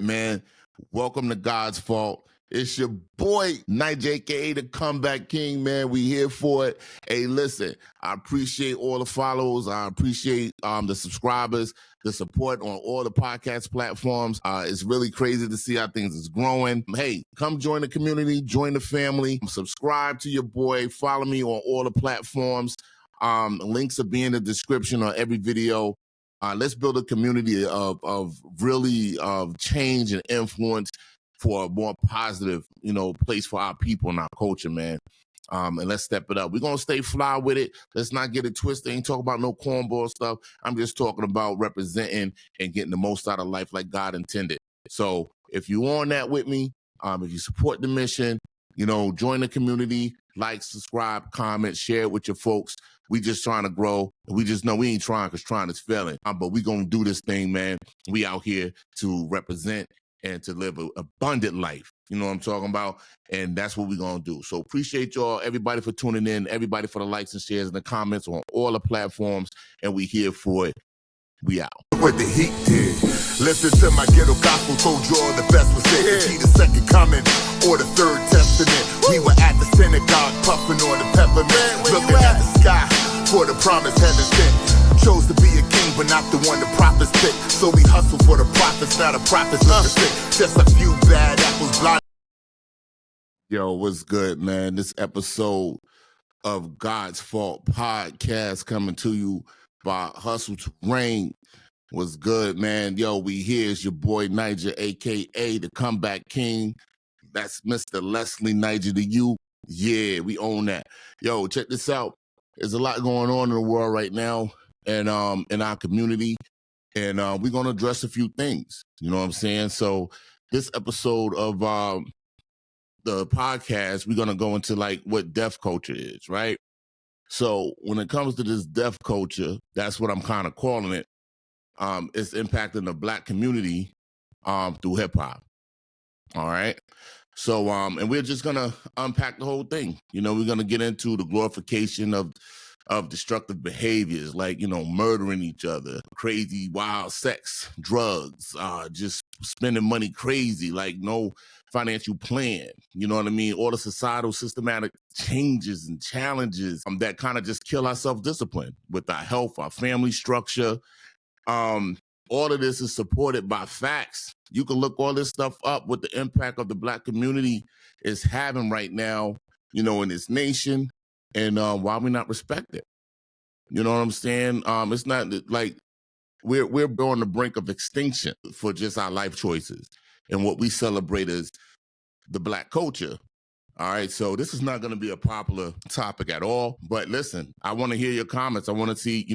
Man, welcome to God's Fault. It's your boy, Nyjah, a.k.a. the Comeback King, man. We here for it. Hey, listen, I appreciate all the follows. I appreciate the subscribers, the support on all the podcast platforms. It's really crazy to see how things is growing. Hey, come join the community, join the family, subscribe to your boy, follow me on all the platforms. Links will be in the description on every video. Let's build a community of really change and influence for a more positive, place for our people and our culture, man. And let's step it up. We're going to stay fly with it. Let's not get it twisted. Ain't talking about no cornball stuff. I'm just talking about representing and getting the most out of life like God intended. So if you're on that with me, if you support the mission, join the community, like, subscribe, comment, share it with your folks. We just trying to grow. We just know we ain't trying because trying is failing. But we going to do this thing, man. We out here to represent and to live an abundant life. You know what I'm talking about? And that's what we're going to do. So appreciate y'all, everybody for tuning in, everybody for the likes and shares and the comments on all the platforms. And we here for it. We out. What the heat did. Listen to my ghetto gospel, told you all the best was it. See the second coming or the third testament. We were at the synagogue, puffing on the peppermint, looking at the sky for the promise heaven sent. Chose to be a king, but not the one the prophets picked. So we hustle for the prophets, not the prophets looking sick. Just a few bad apples blind. Yo, what's good, man? This episode of God's Fault podcast coming to you by Hustle to Reign. What's good, man? Yo, we here. It's your boy Nyjah, a.k.a. the Comeback King. That's Mr. Leslee Nyjah to you. Yeah, we own that. Yo, check this out. There's a lot going on in the world right now and in our community, and we're going to address a few things. You know what I'm saying? So this episode of the podcast, we're going to go into like what deaf culture is, right? So when it comes to this deaf culture, that's what I'm kind of calling it. It's impacting the Black community through hip hop. All right. So and we're just gonna unpack the whole thing. We're gonna get into the glorification of destructive behaviors like murdering each other, crazy wild sex, drugs, just spending money crazy, like no financial plan. You know what I mean? All the societal systematic changes and challenges that kind of just kill our self-discipline with our health, our family structure. All of this is supported by facts. You can look all this stuff up, what the impact of the Black community is having right now, in this nation, and why we not respect it. You know what I'm saying? It's not like we're on the brink of extinction for just our life choices. And what we celebrate is the Black culture. All right, so this is not going to be a popular topic at all. But listen, I want to hear your comments. I want to see,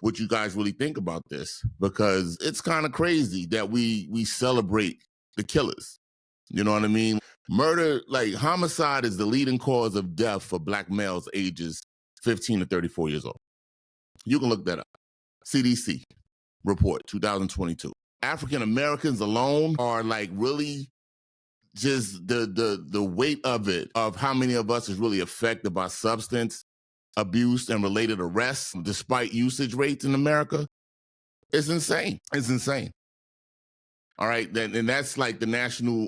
what you guys really think about this, because it's kind of crazy that we celebrate the killers. You know what I mean? Murder, like homicide, is the leading cause of death for Black males ages 15 to 34 years old. You can look that up. CDC report 2022. African Americans alone are like really just the weight of it, of how many of us is really affected by substance abuse and related arrests despite usage rates in America. It's insane. It's insane. All right, and that's like the national,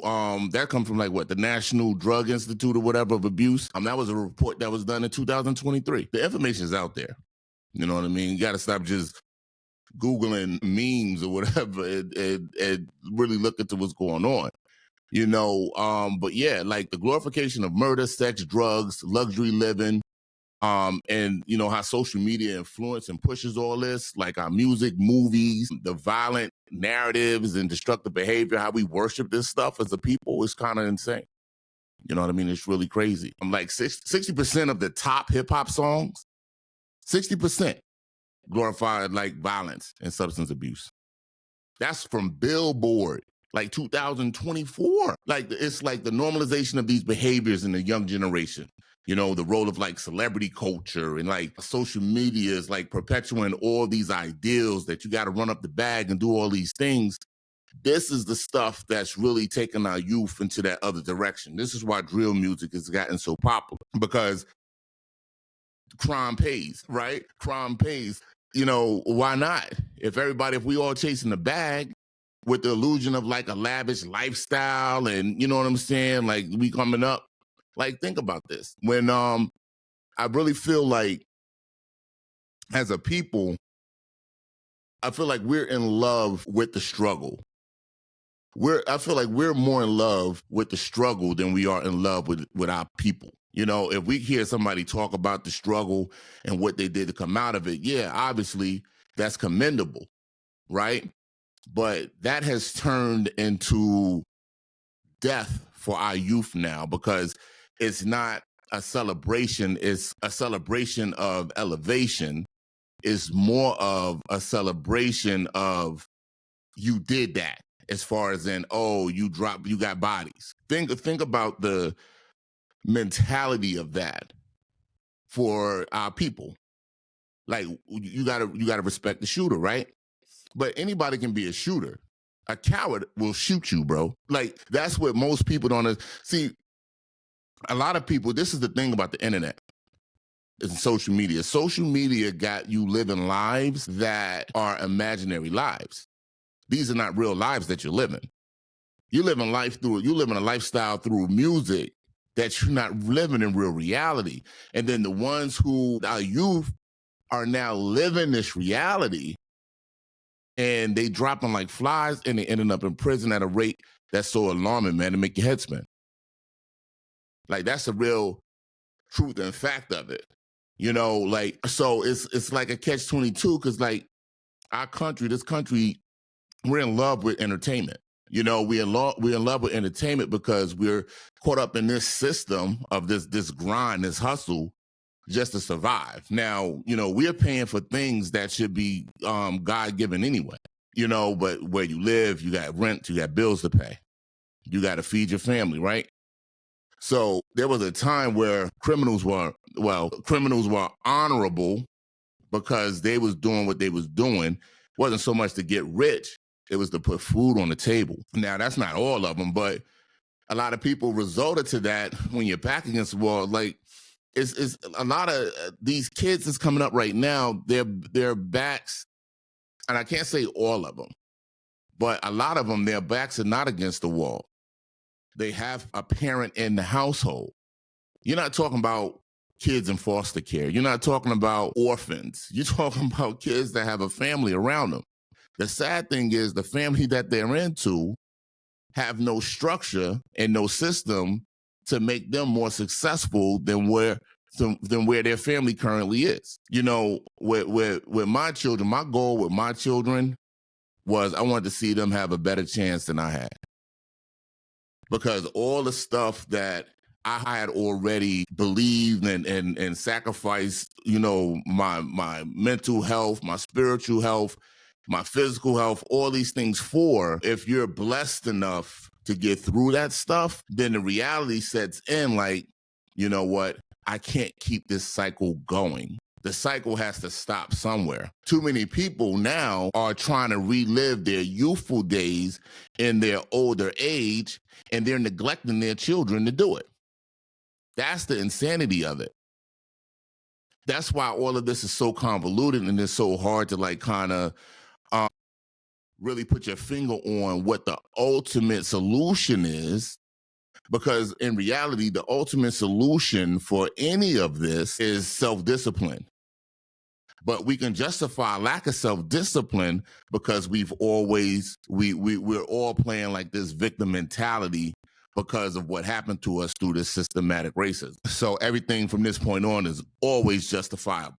that comes from like what, the National Drug Institute or whatever of abuse. That was a report that was done in 2023. The information is out there. You know what I mean? You got to stop just Googling memes or whatever and really look into what's going on. But yeah, like the glorification of murder, sex, drugs, luxury living, and how social media influence and pushes all this, like our music, movies, the violent narratives and destructive behavior, how we worship this stuff as a people is kind of insane. You know what I mean? It's really crazy. I'm like 60% of the top hip hop songs, 60% glorify like violence and substance abuse. That's from Billboard. Like 2024. Like it's like the normalization of these behaviors in the young generation. The role of like celebrity culture and like social media is like perpetuating all these ideals that you got to run up the bag and do all these things. This is the stuff that's really taking our youth into that other direction. This is why drill music has gotten so popular, because crime pays, right? Crime pays. Why not? If we all chasing the bag, with the illusion of like a lavish lifestyle, and you know what I'm saying? Like we coming up. Like, think about this. When I really feel like as a people, I feel like we're in love with the struggle. I feel like we're more in love with the struggle than we are in love with our people. You know, if we hear somebody talk about the struggle and what they did to come out of it, yeah, obviously that's commendable, right? But that has turned into death for our youth now, because it's not a celebration, it's a celebration of elevation. It's more of a celebration of you did that, as far as in, oh, you got bodies. Think about the mentality of that for our people. Like, you gotta respect the shooter, right? But anybody can be a shooter. A coward will shoot you, bro. Like, that's what most people don't see. A lot of people, this is the thing about the internet, is social media. Social media got you living lives that are imaginary lives. These are not real lives that you're living. You're living a lifestyle through music that you're not living in real reality. And then the ones who, our youth, are now living this reality, and they dropping like flies, and they ending up in prison at a rate that's so alarming, man, to make your head spin. Like, that's the real truth and fact of it. You know, like, so it's like a catch-22, because like this country, we're in love with entertainment. You know, we're in love with entertainment because we're caught up in this system of this grind, this hustle, just to survive. Now, you know, we're paying for things that should be God-given anyway. You know, but where you live, you got rent, you got bills to pay. You got to feed your family, right? So there was a time where criminals were honorable because they was doing what they was doing. It wasn't so much to get rich, it was to put food on the table. Now, that's not all of them, but a lot of people resorted to that when you're back against the wall. Like, it's a lot of these kids that's coming up right now, their backs, and I can't say all of them, but a lot of them, their backs are not against the wall. They have a parent in the household. You're not talking about kids in foster care. You're not talking about orphans. You're talking about kids that have a family around them. The sad thing is the family that they're into have no structure and no system to make them more successful than where their family currently is. You know, with my children, my goal with my children was I wanted to see them have a better chance than I had. Because all the stuff that I had already believed and sacrificed, you know, my mental health, my spiritual health, my physical health, all these things for, if you're blessed enough to get through that stuff, then the reality sets in like, you know what, I can't keep this cycle going. The cycle has to stop somewhere. Too many people now are trying to relive their youthful days in their older age, and they're neglecting their children to do it. That's the insanity of it. That's why all of this is so convoluted, and it's so hard to like kind of really put your finger on what the ultimate solution is. Because in reality, the ultimate solution for any of this is self-discipline. But we can justify lack of self-discipline because we're all playing like this victim mentality because of what happened to us through this systematic racism. So everything from this point on is always justifiable,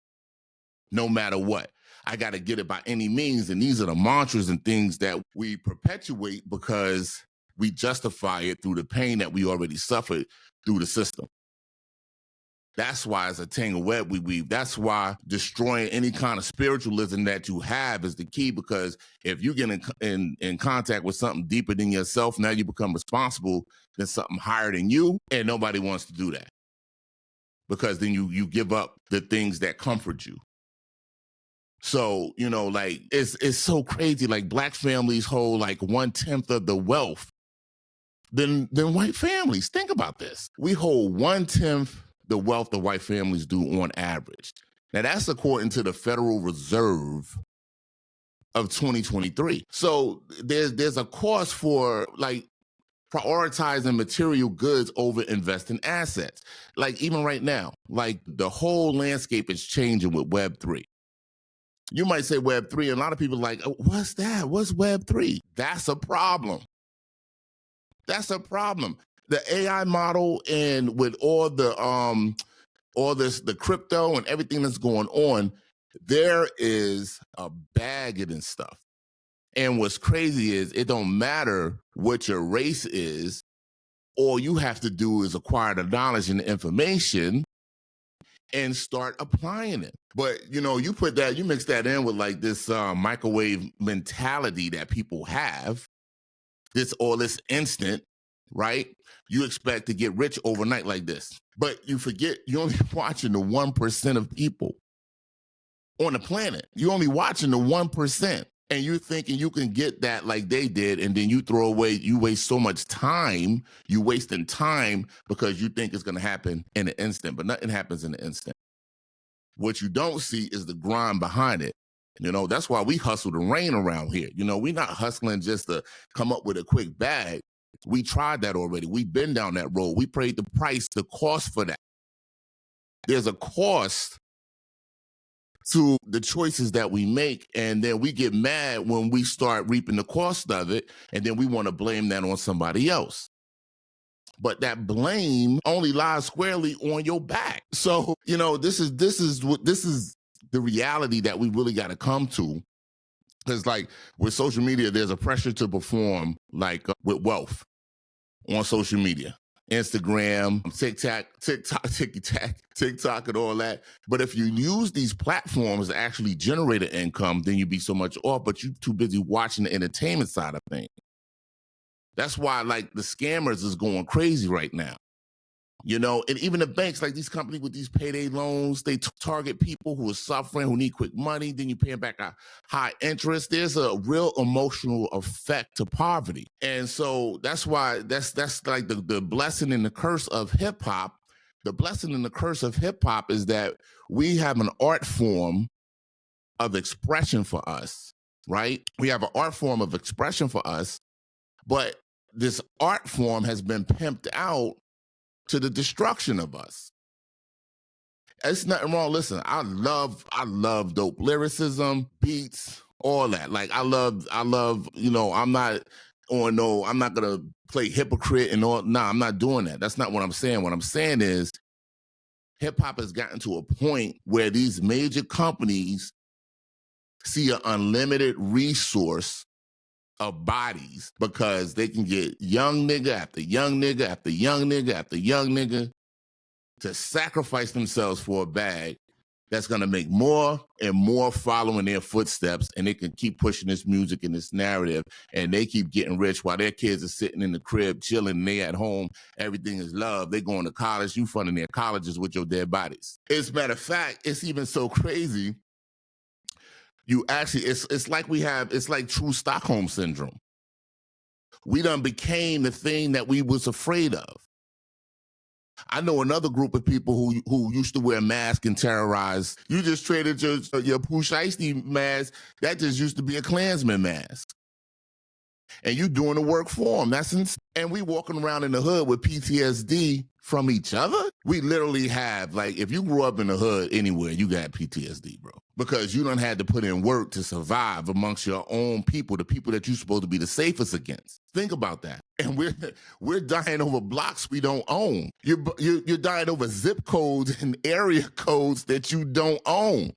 no matter what. I got to get it by any means. And these are the mantras and things that we perpetuate because we justify it through the pain that we already suffered through the system. That's why it's a tangled web we weave. That's why destroying any kind of spiritualism that you have is the key, because if you get in contact with something deeper than yourself, now you become responsible than something higher than you, and nobody wants to do that. Because then you give up the things that comfort you. So, you know, like, it's so crazy. Like, Black families hold like 1/10 of the wealth than white families. Think about this. We hold 1/10 the wealth the white families do on average. Now, that's according to the Federal Reserve of 2023. So there's a cost for like prioritizing material goods over investing assets. Like even right now, like the whole landscape is changing with Web3. You might say Web3, and a lot of people are like, oh, what's that? What's Web3? That's a problem. That's a problem. The AI model and with all the the crypto and everything that's going on, there is a bag of this stuff. And what's crazy is it don't matter what your race is. All you have to do is acquire the knowledge and the information and start applying it. But you put that, you mix that in with like this microwave mentality that people have, this instant, right? You expect to get rich overnight like this. But you forget you're only watching the 1% of people on the planet. You're only watching the 1%. And you're thinking you can get that like they did, and then you waste so much time, you wasting time because you think it's going to happen in an instant, but nothing happens in an instant. What you don't see is the grind behind it. That's why we hustle the rain around here. We're not hustling just to come up with a quick bag. We tried that already. We've been down that road. We paid the price, the cost for that. There's a cost to the choices that we make, and then we get mad when we start reaping the cost of it, and then we want to blame that on somebody else. But that blame only lies squarely on your back. So, this is the reality that we really got to come to. Because like with social media, there's a pressure to perform like with wealth on social media. Instagram, TikTok, and all that. But if you use these platforms to actually generate an income, then you'd be so much off, but you're too busy watching the entertainment side of things. That's why like the scammers is going crazy right now. And even the banks, like these companies with these payday loans, they target people who are suffering, who need quick money. Then you pay them back a high interest. There's a real emotional effect to poverty. And so that's why that's like the blessing and the curse of hip hop. The blessing and the curse of hip hop is that we have an art form of expression for us, right? We have an art form of expression for us, but this art form has been pimped out to the destruction of us. It's nothing wrong. Listen, I love dope lyricism, beats, all that. Like I love, I'm not gonna play hypocrite and all. Nah, I'm not doing that. That's not what I'm saying. What I'm saying is hip hop has gotten to a point where these major companies see an unlimited resource of bodies because they can get young nigga after young nigga after young nigga after young nigga to sacrifice themselves for a bag that's going to make more and more following their footsteps, and they can keep pushing this music and this narrative, and they keep getting rich while their kids are sitting in the crib chilling, and they at home, everything is love. They going to college, you funding their colleges with your dead bodies. As a matter of fact, it's even so crazy. You actually, it's like true Stockholm syndrome. We done became the thing that we was afraid of. I know another group of people who used to wear masks and terrorize. You just traded your Pooh Shiesty mask. That just used to be a Klansman mask. And you doing the work for them. That's insane. And we walking around in the hood with PTSD from each other. We literally have, like, if you grew up in the hood anywhere, you got PTSD, bro. Because you done had to put in work to survive amongst your own people, the people that you're supposed to be the safest against. Think about that. And we're dying over blocks we don't own. You're dying over zip codes and area codes that you don't own.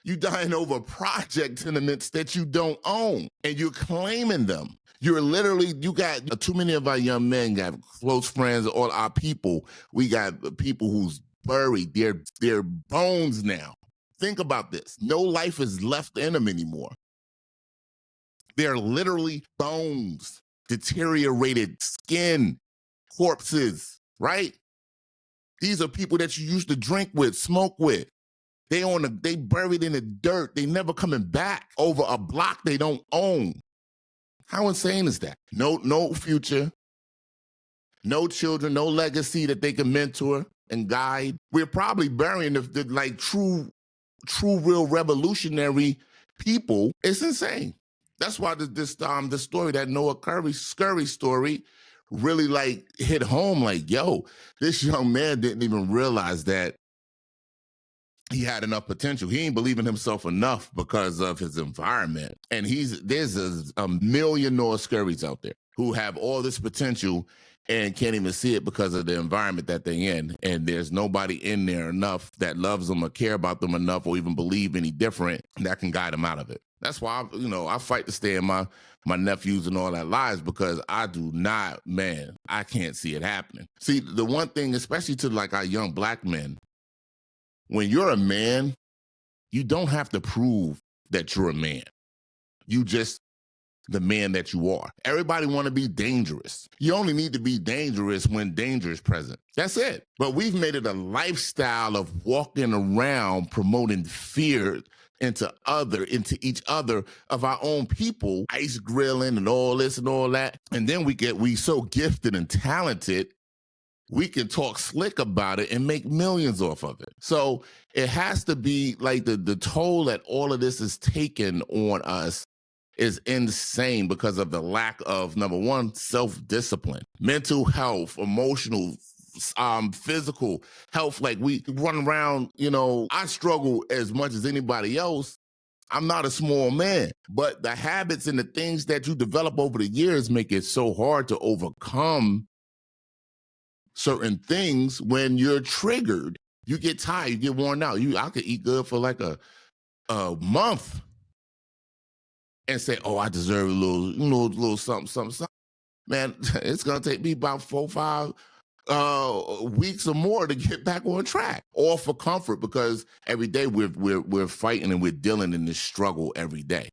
You're dying over project tenements that you don't own, and you're claiming them. You got too many of our young men got close friends, all our people. We got people who's buried, their bones now. Think about this. No life is left in them anymore. They're literally bones, deteriorated skin, corpses, right? These are people that you used to drink with, smoke with. They buried in the dirt. They never coming back over a block they don't own. How insane is that? No future, no children, no legacy that they can mentor and guide. We're probably burying the like true real revolutionary people, it's insane. That's why this story, that Noah Scurry story, really like hit home. Like, yo, this young man didn't even realize that he had enough potential. He ain't believe in himself enough because of his environment. And there's a million Noah Scurries out there who have all this potential and can't even see it because of the environment that they're in. And there's nobody in there enough that loves them or care about them enough or even believe any different that can guide them out of it. That's why I fight to stay in my nephews and all that lives, because I do not, man, I can't see it happening. See, the one thing, especially to like our young black men, when you're a man, you don't have to prove that you're a man. You just the man that you are. Everybody want to be dangerous. You only need to be dangerous when danger is present. That's it. But we've made it a lifestyle of walking around promoting fear into each other of our own people, ice grilling and all this and all that. And then we so gifted and talented, we can talk slick about it and make millions off of it. So it has to be like the toll that all of this is taken on us is insane because of the lack of, number one, self-discipline, mental health, emotional, physical health. Like we run around, I struggle as much as anybody else. I'm not a small man, but the habits and the things that you develop over the years make it so hard to overcome certain things when you're triggered. You get tired, you get worn out. I could eat good for like a month and say, oh, I deserve a little something. Man, it's gonna take me about 4 or 5 weeks or more to get back on track. All for comfort, because every day we're fighting and we're dealing in this struggle every day.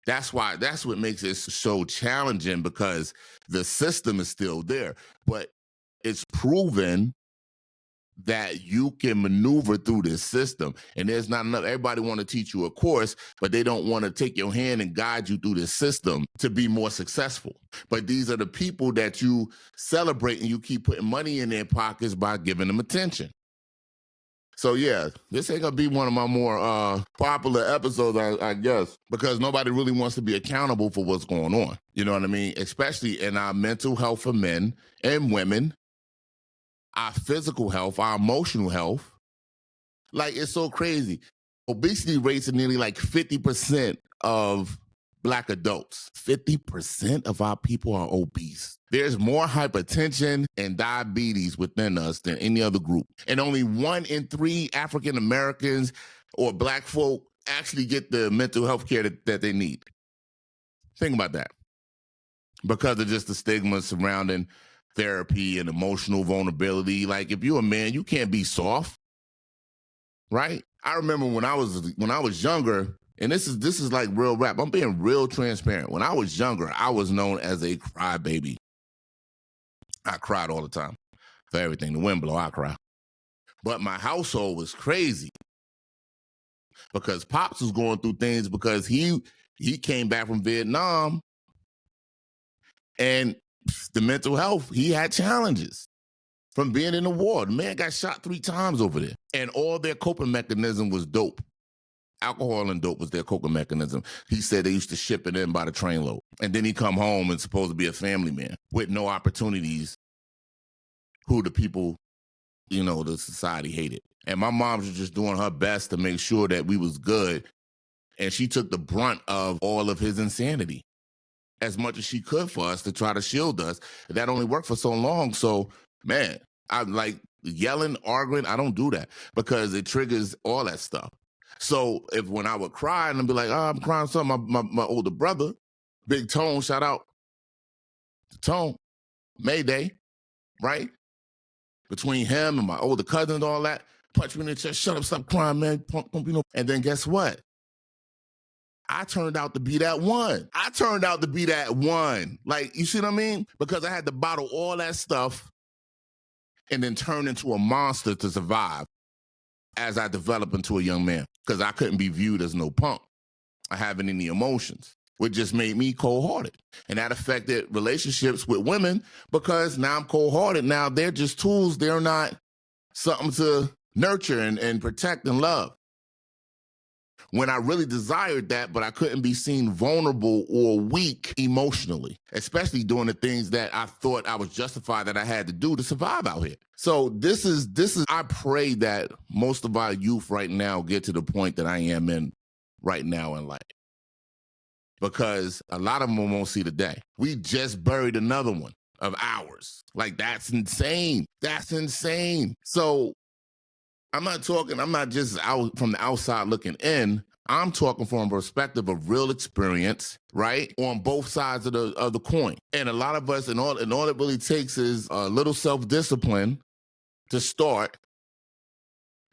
That's what makes it so challenging, because the system is still there, but it's proven that you can maneuver through this system. And there's not enough. Everybody want to teach you a course, but they don't want to take your hand and guide you through this system to be more successful. But these are the people that you celebrate, and you keep putting money in their pockets by giving them attention. So yeah, this ain't gonna be one of my more popular episodes, I guess, because nobody really wants to be accountable for what's going on. You know what I mean? Especially in our mental health for men and women, our physical health, our emotional health. Like, it's so crazy. Obesity rates are nearly like 50% of Black adults. 50% of our people are obese. There's more hypertension and diabetes within us than any other group. And only 1 in 3 African Americans or Black folk actually get the mental health care that they need. Think about that. Because of just the stigma surrounding therapy and emotional vulnerability. Like, if you're a man, you can't be soft, right? I remember when I was younger, and this is like real rap. I'm being real transparent. When I was younger, I was known as a crybaby. I cried all the time for everything. The wind blow, I cry. But my household was crazy because Pops was going through things, because he came back from Vietnam, and the mental health, he had challenges from being in the war. The man got shot 3 times over there, and all their coping mechanism was dope. Alcohol and dope was their coping mechanism. He said they used to ship it in by the trainload. And then he come home and supposed to be a family man with no opportunities, who the people, the society hated. And my mom was just doing her best to make sure that we was good. And she took the brunt of all of his insanity as much as she could for us to try to shield us. That only worked for so long. So, man, I like yelling, arguing. I don't do that because it triggers all that stuff. So when I would cry and I'd be like, oh, I'm crying something, my older brother, Big Tone, shout out to Tone, Mayday, right? Between him and my older cousin and all that, punch me in the chest, shut up, stop crying, man. And then guess what? I turned out to be that one. Like, you see what I mean? Because I had to bottle all that stuff and then turn into a monster to survive as I develop into a young man, because I couldn't be viewed as no punk. I haven't any emotions, which just made me cold-hearted. And that affected relationships with women, because now I'm cold-hearted. Now they're just tools. They're not something to nurture and protect and love. when I really desired that, but I couldn't be seen vulnerable or weak emotionally, especially doing the things that I thought I was justified that I had to do to survive out here. So this is, I pray that most of our youth right now get to the point that I am in right now in life, because a lot of them won't see the day. We just buried another one of ours. Like, that's insane. That's insane. So I'm not just out from the outside looking in. I'm talking from a perspective of real experience, right? On both sides of the coin. And a lot of us, and all it really takes is a little self-discipline to start,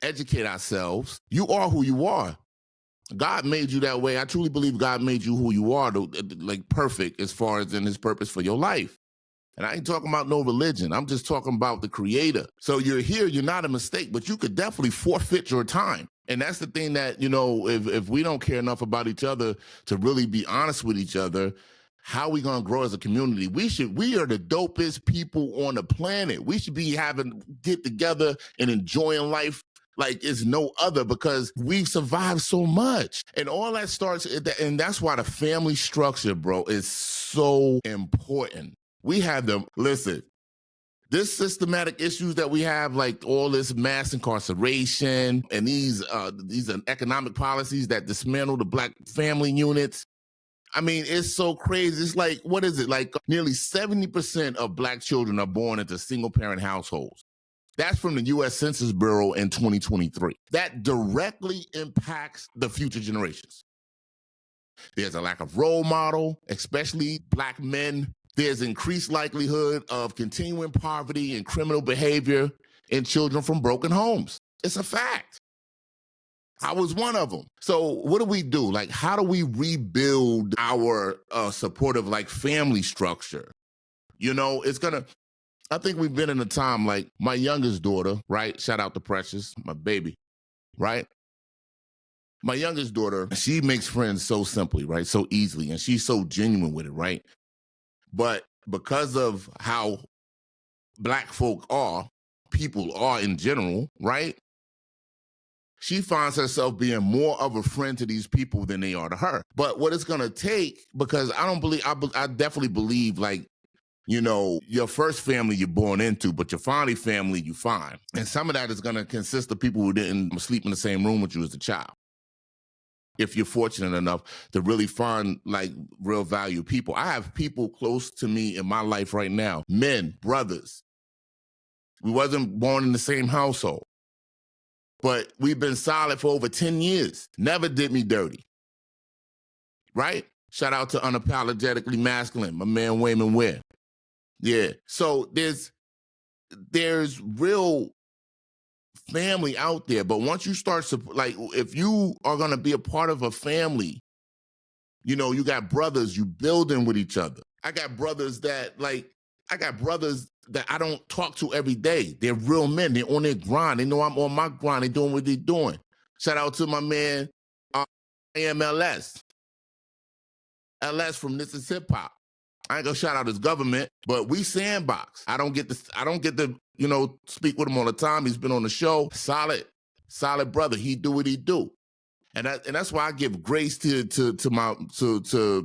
educate ourselves. You are who you are. God made you that way. I truly believe God made you who you are, like perfect as far as in his purpose for your life. And I ain't talking about no religion. I'm just talking about the creator. So you're here, you're not a mistake, but you could definitely forfeit your time. And that's the thing that, you know, if we don't care enough about each other to really be honest with each other, how are we going to grow as a community? We are the dopest people on the planet. We should be get together and enjoying life like it's no other, because we've survived so much. And all that starts, and that's why the family structure, bro, is so important. We have them, listen, this systematic issues that we have, like all this mass incarceration and these economic policies that dismantle the Black family units. I mean, it's so crazy. It's like, what is it? Like nearly 70% of Black children are born into single parent households. That's from the U.S. Census Bureau in 2023. That directly impacts the future generations. There's a lack of role model, especially Black men. There's increased likelihood of continuing poverty and criminal behavior in children from broken homes. It's a fact. I was one of them. So what do we do? Like, how do we rebuild our supportive, like, family structure? You know, I think we've been in a time, like my youngest daughter, right? Shout out to Precious, my baby, right? My youngest daughter, she makes friends so simply, right? So easily. And she's so genuine with it, right? But because of how Black folk are, people are in general, right? She finds herself being more of a friend to these people than they are to her. But what it's going to take, because I definitely believe, like, you know, your first family you're born into, but your founding family you find. And some of that is going to consist of people who didn't sleep in the same room with you as a child. If you're fortunate enough to really find, like, real value people. I have people close to me in my life right now, men, brothers. We wasn't born in the same household, but we've been solid for over 10 years. Never did me dirty, right? Shout out to Unapologetically Masculine, my man Wayman Ware. Yeah, so there's real family out there, but once you start, like, if you are going to be a part of a family, you know, you got brothers, you building with each other. I got brothers that I don't talk to every day. They're real men. They're on their grind. They know I'm on my grind. They're doing what they're doing. Shout out to my man, AMLS. LS from This Is Hip Hop. I ain't gonna shout out his government, but we sandbox. I don't get to, you know, speak with him all the time. He's been on the show. Solid brother. He do what he do. And that's why I give grace to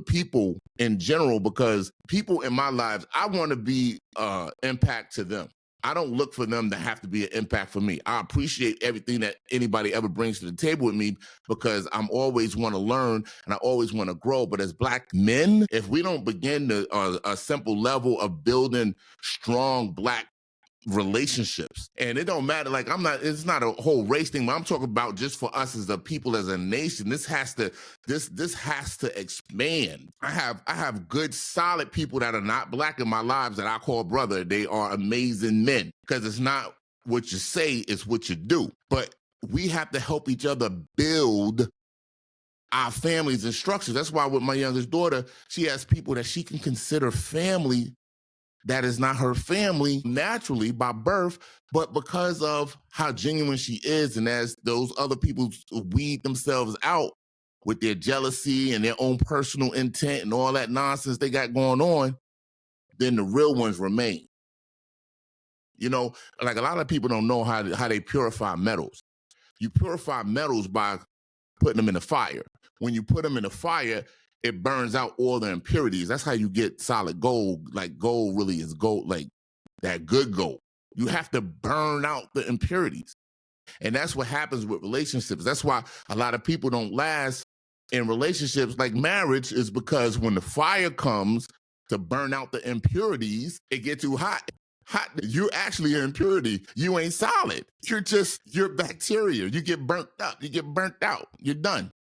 people in general, because people in my lives, I want to be impact to them. I don't look for them to have to be an impact for me. I appreciate everything that anybody ever brings to the table with me, because I'm always want to learn and I always want to grow. But as Black men, if we don't begin a simple level of building strong Black relationships, and it don't matter, like, it's not a whole race thing, but I'm talking about just for us as a people, as a nation. This has to expand. I have good, solid people that are not Black in my lives that I call brother. They are amazing men, because it's not what you say, it's what you do. But we have to help each other build our families and structures. That's why with my youngest daughter, she has people that she can consider family that is not her family naturally by birth, but because of how genuine she is, and as those other people weed themselves out with their jealousy and their own personal intent and all that nonsense they got going on, then the real ones remain. You know, like, a lot of people don't know how they purify metals. You purify metals by putting them in the fire. When you put them in the fire, it burns out all the impurities. That's how you get solid gold. Like gold really is gold, like that good gold. You have to burn out the impurities. And that's what happens with relationships. That's why a lot of people don't last in relationships like marriage, is because when the fire comes to burn out the impurities, it gets too hot. You're actually an impurity. You ain't solid. You're bacteria. You get burnt up. You get burnt out. You're done.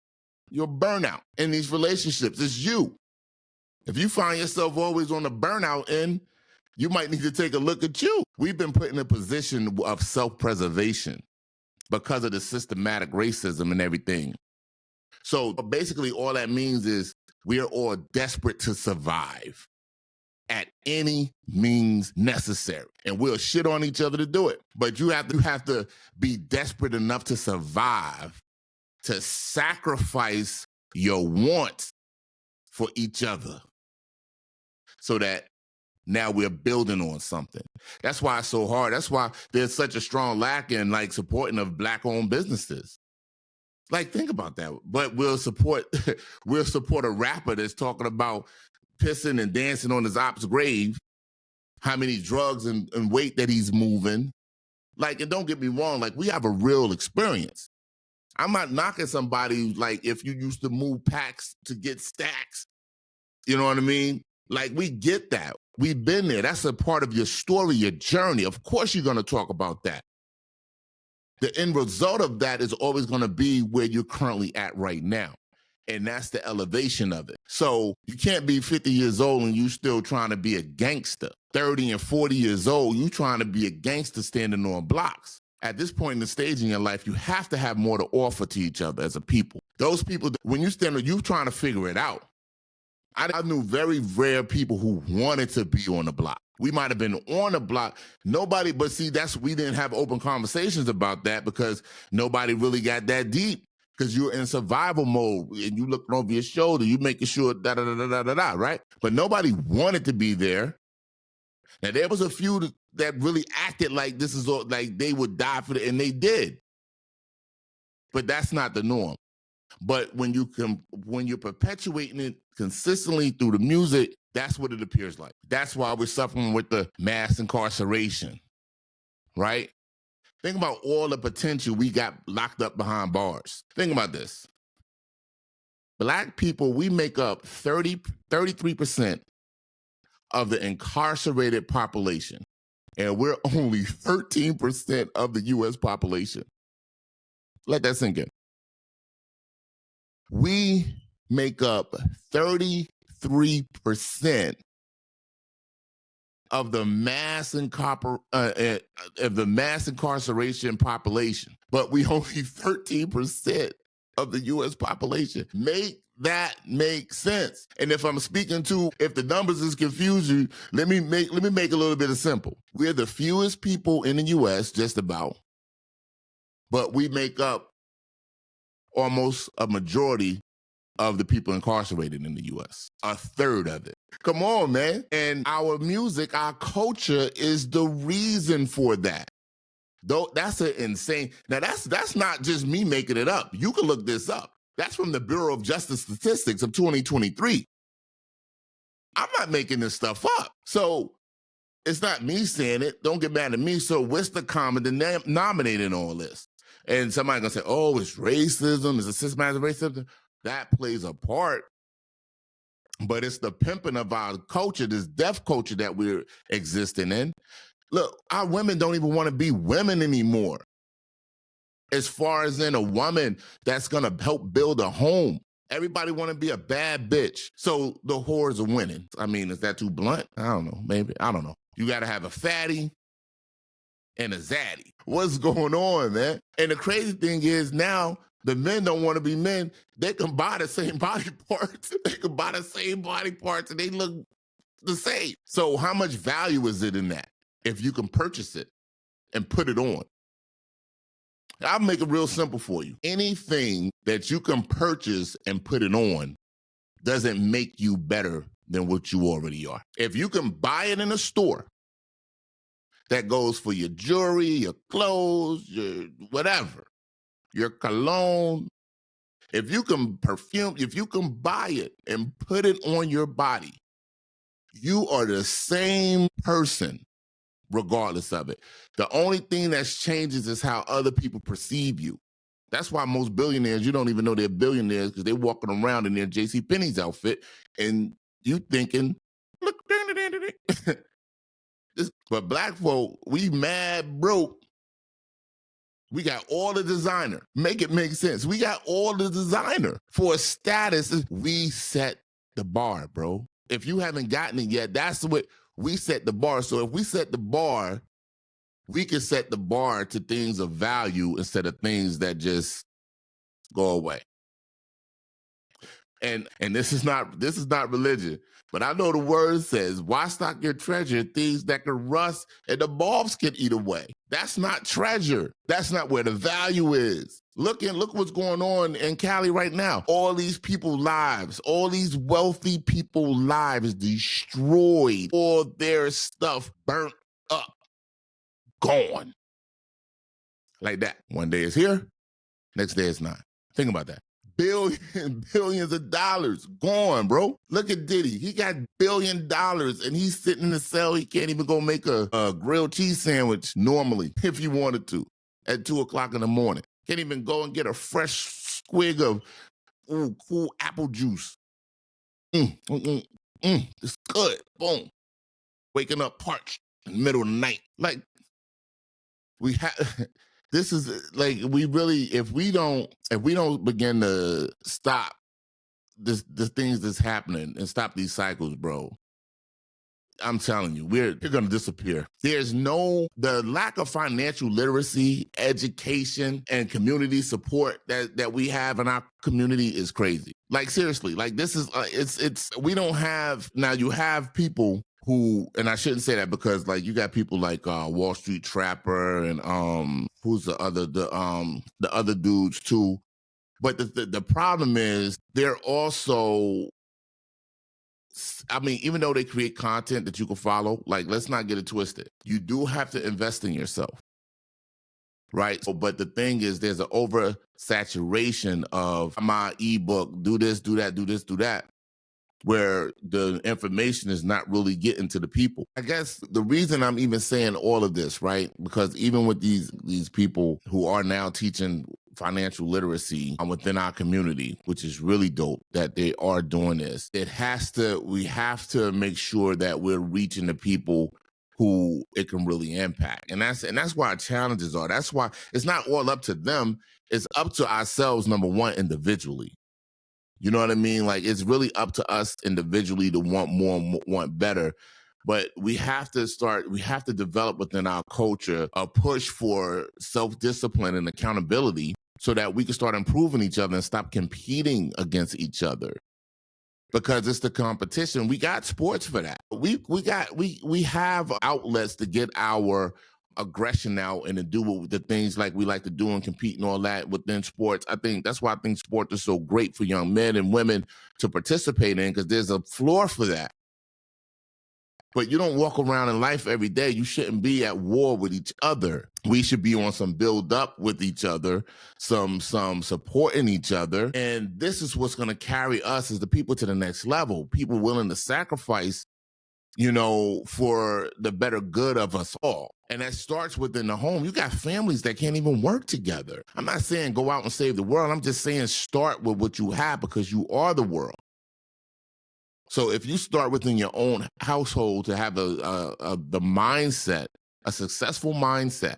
You're burnout in these relationships. It's you. If you find yourself always on the burnout end, you might need to take a look at you. We've been put in a position of self-preservation because of the systematic racism and everything. So basically all that means is we are all desperate to survive at any means necessary. And we'll shit on each other to do it. But you have to be desperate enough to survive, to sacrifice your wants for each other so that now we're building on something. That's why it's so hard. That's why there's such a strong lack in like supporting of Black-owned businesses. Like, think about that. But we'll support a rapper that's talking about pissing and dancing on his op's grave, how many drugs and weight that he's moving. Like, and don't get me wrong, like, we have a real experience. I'm not knocking somebody, like, if you used to move packs to get stacks, you know what I mean? Like, we get that. We've been there. That's a part of your story, your journey. Of course you're going to talk about that. The end result of that is always going to be where you're currently at right now. And that's the elevation of it. So you can't be 50 years old and you still trying to be a gangster. 30 and 40 years old, you trying to be a gangster standing on blocks. At this point in the stage in your life, you have to have more to offer to each other as a people. Those people, when you stand, you trying to figure it out. I knew very rare people who wanted to be on the block. We might have been on the block. Nobody, but see, we didn't have open conversations about that because nobody really got that deep. Because you're in survival mode and you looking over your shoulder, you making sure da-da-da-da-da-da, right? But nobody wanted to be there. Now, there was a few that really acted like this is all, like they would die for it, and they did. But that's not the norm. But when you're perpetuating it consistently through the music, that's what it appears like. That's why we're suffering with the mass incarceration, right? Think about all the potential we got locked up behind bars. Think about this. Black people, we make up 33% of the incarcerated population, and we're only 13% of the U.S. population. Let that sink in. We make up 33% of the mass incarceration population, but we only 13% of the U.S. population. Make that make sense. And if I'm speaking to, if the numbers is confusing you, let me make a little bit of simple. We're the fewest people in the U.S., just about, but we make up almost a majority of the people incarcerated in the U.S., a third of it. Come on, man. And our music, our culture is the reason for that. Though that's an insane. Now that's not just me making it up. You can look this up. That's from the Bureau of Justice Statistics of 2023. I'm not making this stuff up. So it's not me saying it. Don't get mad at me. So what's the common denominator in all this? And somebody gonna say, oh, it's racism, it's a systematic racism. That plays a part. But it's the pimping of our culture, this deaf culture that we're existing in. Look, our women don't even want to be women anymore. As far as in a woman that's gonna help build a home. Everybody want to be a bad bitch. So the whores are winning. I mean, is that too blunt? I don't know. Maybe. I don't know. You got to have a fatty and a zaddy. What's going on, man? And the crazy thing is now the men don't want to be men. They can buy the same body parts. They can buy the same body parts and they look the same. So how much value is it in that if you can purchase it and put it on? I'll make it real simple for you. Anything that you can purchase and put it on doesn't make you better than what you already are. If you can buy it in a store, that goes for your jewelry, your clothes, your whatever, your cologne. If you can buy it and put it on your body, you are the same person regardless of it. The only thing that changes is how other people perceive you. That's why most billionaires, you don't even know they're billionaires because they're walking around in their JCPenney's outfit and you thinking, look, but black folk, we mad broke. We got all the designer. Make it make sense. We got all the designer. For a status, we set the bar, bro. If you haven't gotten it yet, that's what we set the bar. So if we set the bar, we can set the bar to things of value instead of things that just go away. And this is not religion, but I know the word says, why stock your treasure in things that can rust and the moths can eat away? That's not treasure. That's not where the value is. Look what's going on in Cali right now. All these people's lives, all these wealthy people's lives destroyed, all their stuff burnt up, gone. Like that. One day it's here, next day it's not. Think about that. Billions of dollars gone, bro. Look at Diddy. He got $1 billion and he's sitting in the cell. He can't even go make a grilled cheese sandwich normally if he wanted to at 2 o'clock in the morning. Can't even go and get a fresh squig of cool apple juice. It's good. Boom. Waking up parched in the middle of the night. Like, we have... This is like, we really, if we don't begin to stop the things that's happening and stop these cycles, bro, I'm telling you, you're going to disappear. The lack of financial literacy, education, and community support that we have in our community is crazy. Like, seriously, like this is, we don't have, now you have people who, and I shouldn't say that because like you got people like Wall Street Trapper and who's the other dudes too. But the problem is they're also, I mean, even though they create content that you can follow, like let's not get it twisted. You do have to invest in yourself. Right. So, but the thing is there's an oversaturation of my ebook, do this, do that, do this, do that, where the information is not really getting to the people. I guess the reason I'm even saying all of this, right? Because even with these people who are now teaching financial literacy within our community, which is really dope that they are doing this, we have to make sure that we're reaching the people who it can really impact. And that's why our challenges are. That's why it's not all up to them. It's up to ourselves, number one, individually. You know what I mean? Like, it's really up to us individually to want more and want better. But we have to develop within our culture a push for self-discipline and accountability so that we can start improving each other and stop competing against each other. Because it's the competition. We got sports for that. We have outlets to get our aggression out and to do the things like we like to do and compete and all that within sports. I think that's why I think sport is so great for young men and women to participate in, because there's a floor for that. But you don't walk around in life every day. You shouldn't be at war with each other. We should be on some build up with each other, some supporting each other. And this is what's going to carry us as the people to the next level. People willing to sacrifice, for the better good of us all. And that starts within the home. You got families that can't even work together. I'm not saying go out and save the world. I'm just saying start with what you have, because you are the world. So if you start within your own household to have the mindset, a successful mindset,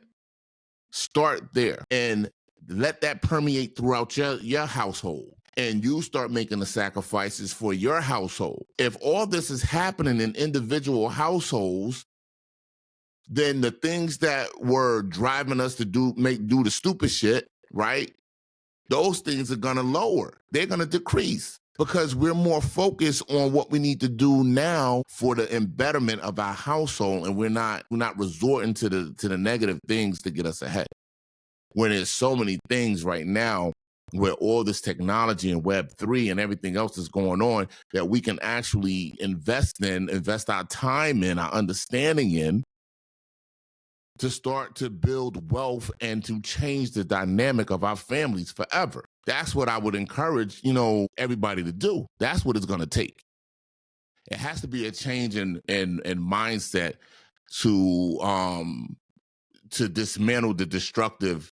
start there and let that permeate throughout your household. And you start making the sacrifices for your household. If all this is happening in individual households, then the things that were driving us to do the stupid shit, right? Those things are gonna lower. They're gonna decrease because we're more focused on what we need to do now for the embetterment of our household, and we're not resorting to the negative things to get us ahead. When there's so many things right now where all this technology and Web3 and everything else is going on that we can actually invest our time in, our understanding in, to start to build wealth and to change the dynamic of our families forever. That's what I would encourage, everybody to do. That's what it's going to take. It has to be a change in mindset to dismantle the destructive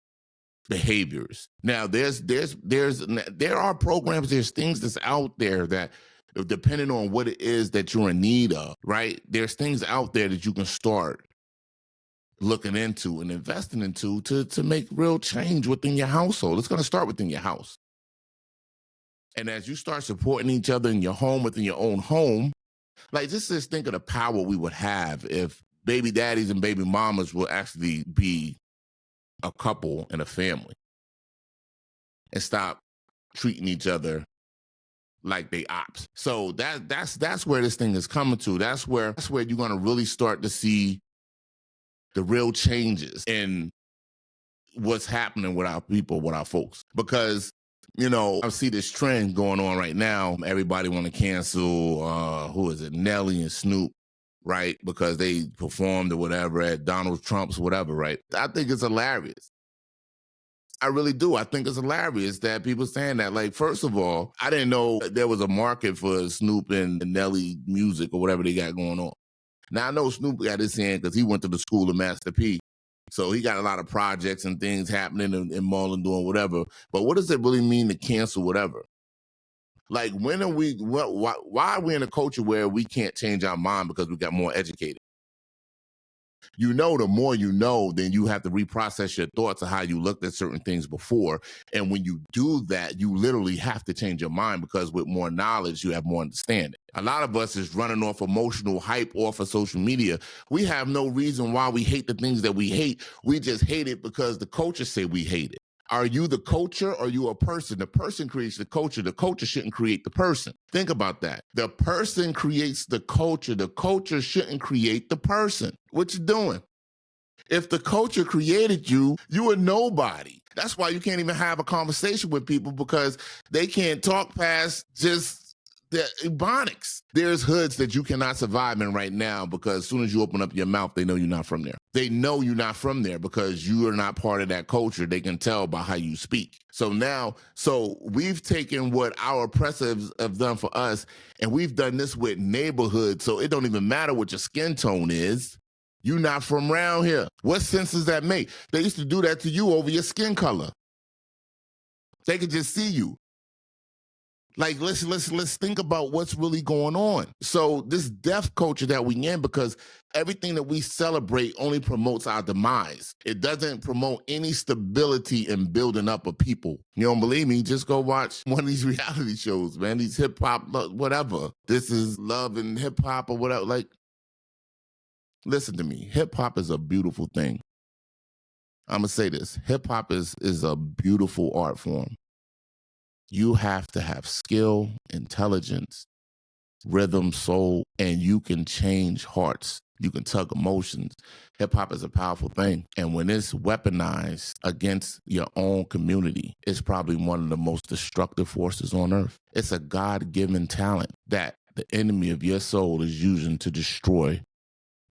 behaviors. Now, there are programs, there's things that's out there that, depending on what it is that you're in need of, right? There's things out there that you can start looking into and investing into to make real change within your household. It's going to start within your house. And as you start supporting each other in your home, within your own home, like just think of the power we would have if baby daddies and baby mamas will actually be a couple and a family and stop treating each other like they ops. So that's where this thing is coming to. That's where you're going to really start to see the real changes in what's happening with our people, with our folks. Because, I see this trend going on right now. Everybody want to cancel, who is it, Nelly and Snoop, right? Because they performed or whatever at Donald Trump's whatever, right? I think it's hilarious. I really do. I think it's hilarious that people saying that. Like, first of all, I didn't know there was a market for Snoop and Nelly music or whatever they got going on. Now, I know Snoop got his hand because he went to the school of Master P. So he got a lot of projects and things happening in Marlon doing whatever. But what does it really mean to cancel whatever? Like, when are we, why are we in a culture where we can't change our mind because we got more educated? The more you know, then you have to reprocess your thoughts of how you looked at certain things before. And when you do that, you literally have to change your mind because with more knowledge, you have more understanding. A lot of us is running off emotional hype off of social media. We have no reason why we hate the things that we hate. We just hate it because the culture say we hate it. Are you the culture or are you a person? The person creates the culture. The culture shouldn't create the person. Think about that. The person creates the culture. The culture shouldn't create the person. What you doing? If the culture created you, you are nobody. That's why you can't even have a conversation with people because they can't talk past just the ebonics. There's hoods that you cannot survive in right now because as soon as you open up your mouth, they know you're not from there. They know you're not from there because you are not part of that culture. They can tell by how you speak. So we've taken what our oppressors have done for us, and we've done this with neighborhoods. So it don't even matter what your skin tone is. You're not from around here. What sense does that make? They used to do that to you over your skin color. They could just see you. Like, let's think about what's really going on. So this death culture that we in, because everything that we celebrate only promotes our demise. It doesn't promote any stability in building up a people. You don't believe me? Just go watch one of these reality shows, man. These hip hop, whatever. This is Love and Hip Hop or whatever. Like, listen to me. Hip hop is a beautiful thing. I'm gonna say this. Hip hop is a beautiful art form. You have to have skill, intelligence, rhythm, soul, and you can change hearts. You can tug emotions. Hip hop is a powerful thing. And when it's weaponized against your own community, it's probably one of the most destructive forces on earth. It's a God-given talent that the enemy of your soul is using to destroy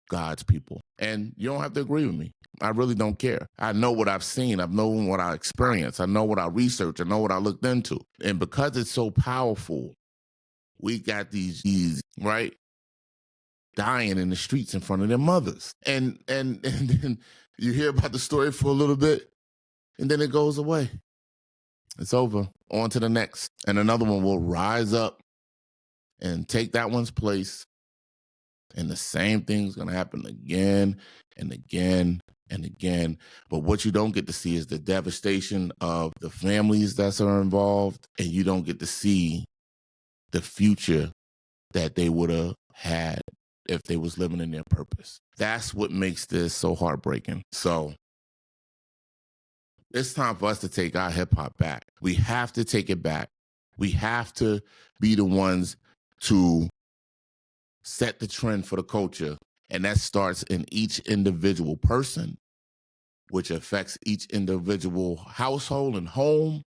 God's people. And you don't have to agree with me. I really don't care. I know what I've seen. I've known what I experienced. I know what I researched. I know what I looked into. And because it's so powerful, we got these right, dying in the streets in front of their mothers. And then you hear about the story for a little bit, and then it goes away. It's over. On to the next. And another one will rise up and take that one's place. And the same thing's going to happen again and again and again. But what you don't get to see is the devastation of the families that are involved, and you don't get to see the future that they would have had if they was living in their purpose. That's what makes this so heartbreaking. So it's time for us to take our hip hop back. We have to take it back. We have to be the ones to set the trend for the culture. And that starts in each individual person, which affects each individual household and home,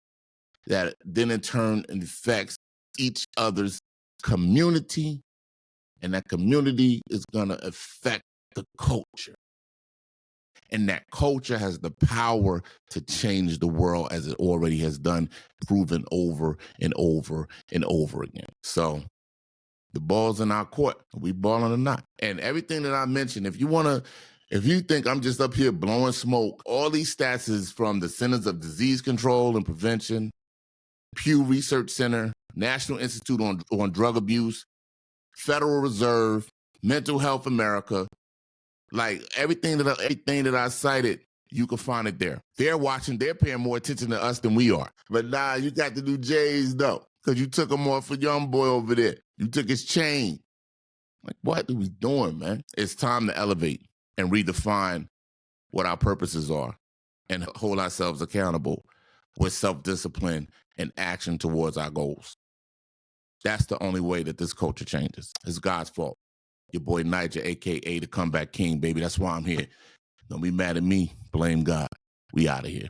that then in turn affects each other's community. And that community is going to affect the culture. And that culture has the power to change the world as it already has done, proven over and over and over again. So the ball's in our court. Are we balling or not? And everything that I mentioned, if you think I'm just up here blowing smoke, all these stats is from the Centers of Disease Control and Prevention, Pew Research Center, National Institute on Drug Abuse, Federal Reserve, Mental Health America. Like everything that I cited, you can find it there. They're watching, they're paying more attention to us than we are. But nah, you got the new J's though, because you took him off for young boy over there. You took his chain. Like, what are we doing, man? It's time to elevate and redefine what our purposes are and hold ourselves accountable with self-discipline and action towards our goals. That's the only way that this culture changes. It's God's fault. Your boy Nyjah, a.k.a. the Comeback King, baby. That's why I'm here. Don't be mad at me. Blame God. We out of here.